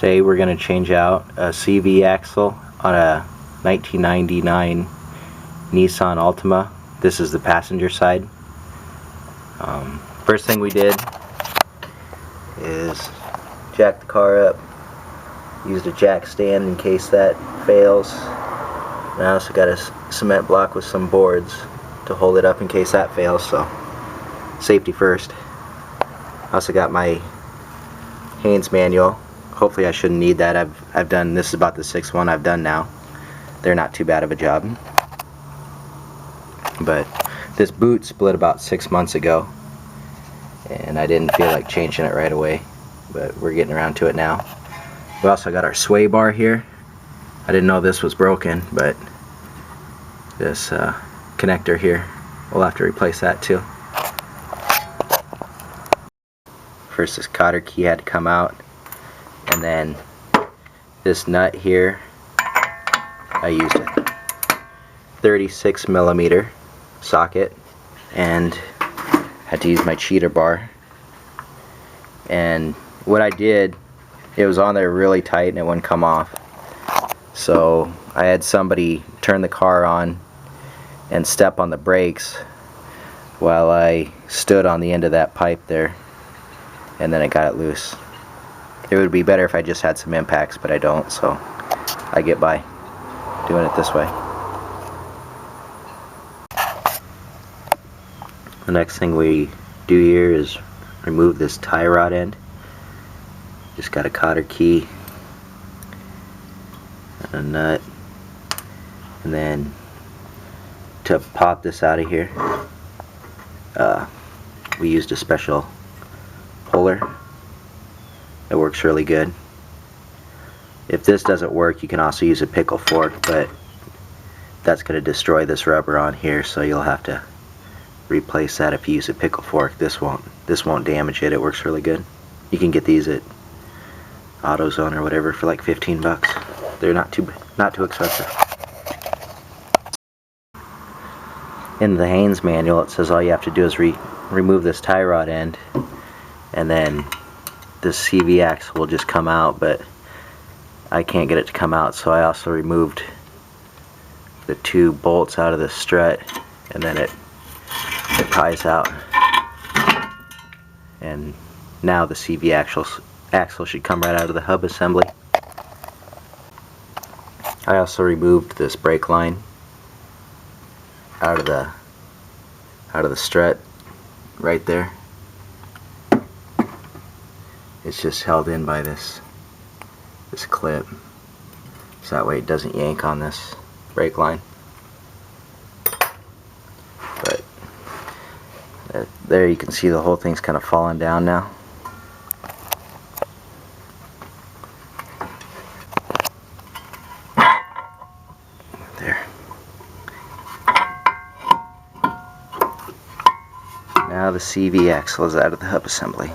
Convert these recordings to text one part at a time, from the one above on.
Today we're going to change out a CV axle on a 1999 Nissan Altima. This is the passenger side. First thing we did is jack the car up. Used a jack stand in case that fails. And I also got a cement block with some boards to hold it up in case that fails, so safety first. I also got my Haynes manual. Hopefully I shouldn't need that. I've done, this is about the sixth one I've done now. They're not too bad of a job. But this boot split about 6 months ago, and I didn't feel like changing it right away, but we're getting around to it now. We also got our sway bar here. I didn't know this was broken, but this connector here, we'll have to replace that too. First, this Cotter key had to come out, and then this nut here, I used a 36 millimeter socket and had to use my cheater bar. And what I did, it was on there really tight and it wouldn't come off, so I had somebody turn the car on and step on the brakes while I stood on the end of that pipe there, and then it got it loose. It would be better if I just had some impacts, but I don't, so I get by doing it this way. The next thing we do here is remove this tie rod end. Just got a Cotter key and a nut, and then to pop this out of here, we used a special puller. It works really good. If this doesn't work, you can also use a pickle fork, but that's going to destroy this rubber on here, so you'll have to replace that if you use a pickle fork. This won't damage it. It works really good. You can get these at AutoZone or whatever for like 15 bucks. They're not too expensive. In the Haynes manual, it says all you have to do is remove this tie rod end, and then this CV axle will just come out, but I can't get it to come out, so I also removed the two bolts out of the strut, and then it pries out, and now the CV axle should come right out of the hub assembly. I also removed this brake line out of the strut right there. It's just held in by this clip, so that way it doesn't yank on this brake line. But there you can see the whole thing's kind of falling down now. There. Now the CV axle is out of the hub assembly.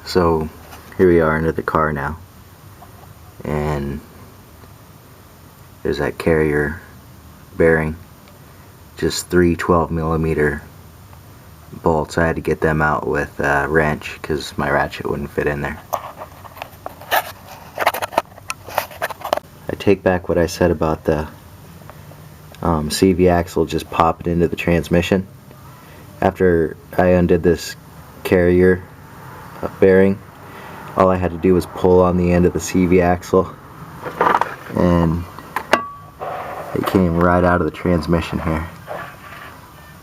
So here we are under the car now, and there's that carrier bearing, just 3 12 millimeter bolts. I had to get them out with a wrench because my ratchet wouldn't fit in there. I take back what I said about the CV axle just popping into the transmission. After I undid this carrier bearing, all I had to do was pull on the end of the CV axle, and it came right out of the transmission here.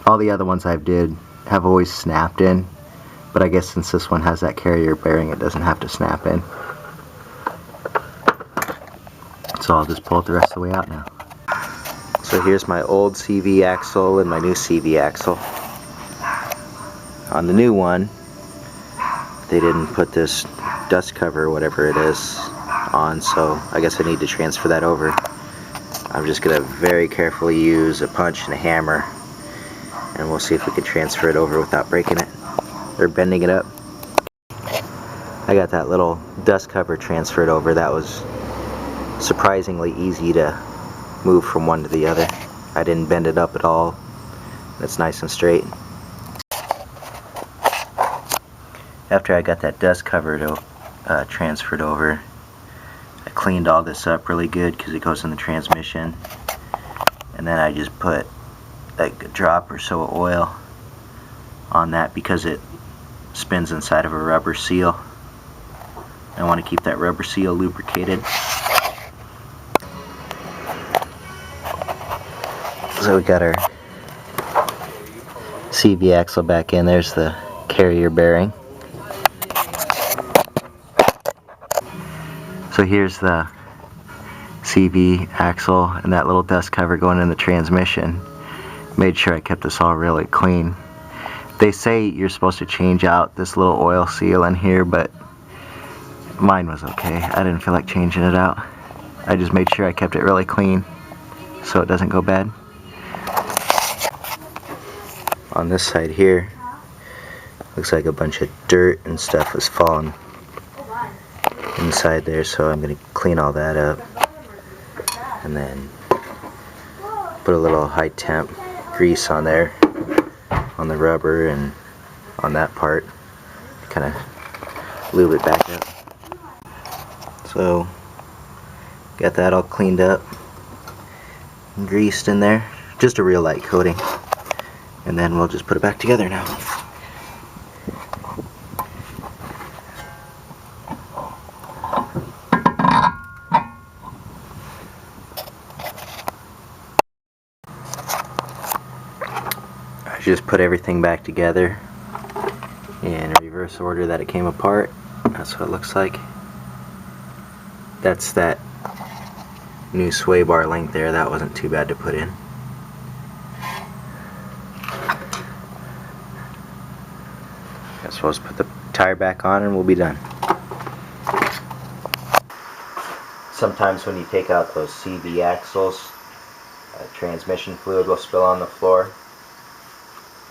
All the other ones have always snapped in, but I guess since this one has that carrier bearing, it doesn't have to snap in. So I'll just pull it the rest of the way out now. So here's my old CV axle and my new CV axle. On the new one, they didn't put this dust cover or whatever it is on, so I guess I need to transfer that over. I'm just going to very carefully use a punch and a hammer, and we'll see if we can transfer it over without breaking it or bending it up. I got that little dust cover transferred over. That was surprisingly easy to move from one to the other. I didn't bend it up at all. It's nice and straight. After I got that dust cover transferred over, I cleaned all this up really good because it goes in the transmission, and then I just put like a drop or so of oil on that because it spins inside of a rubber seal. I want to keep that rubber seal lubricated. So we got our CV axle back in. There's the carrier bearing. So here's the CV axle and that little dust cover going in the transmission. Made sure I kept this all really clean. They say you're supposed to change out this little oil seal in here, but mine was okay. I didn't feel like changing it out. I just made sure I kept it really clean so it doesn't go bad. On this side here, looks like a bunch of dirt and stuff was falling inside there, so I'm going to clean all that up and then put a little high temp grease on there, on the rubber and on that part, kind of lube it back up. So got that all cleaned up and greased in there, just a real light coating, and then we'll just put it back together now. I just put everything back together in reverse order that it came apart. That's what it looks like. That's that new sway bar link there. That wasn't too bad to put in. I'm supposed to put the tire back on and we'll be done. Sometimes when you take out those CV axles, transmission fluid will spill on the floor.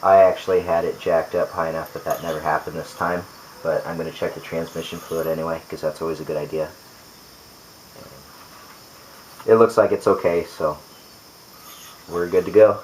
I actually had it jacked up high enough that that never happened this time, but I'm going to check the transmission fluid anyway because that's always a good idea. It looks like it's okay, so we're good to go.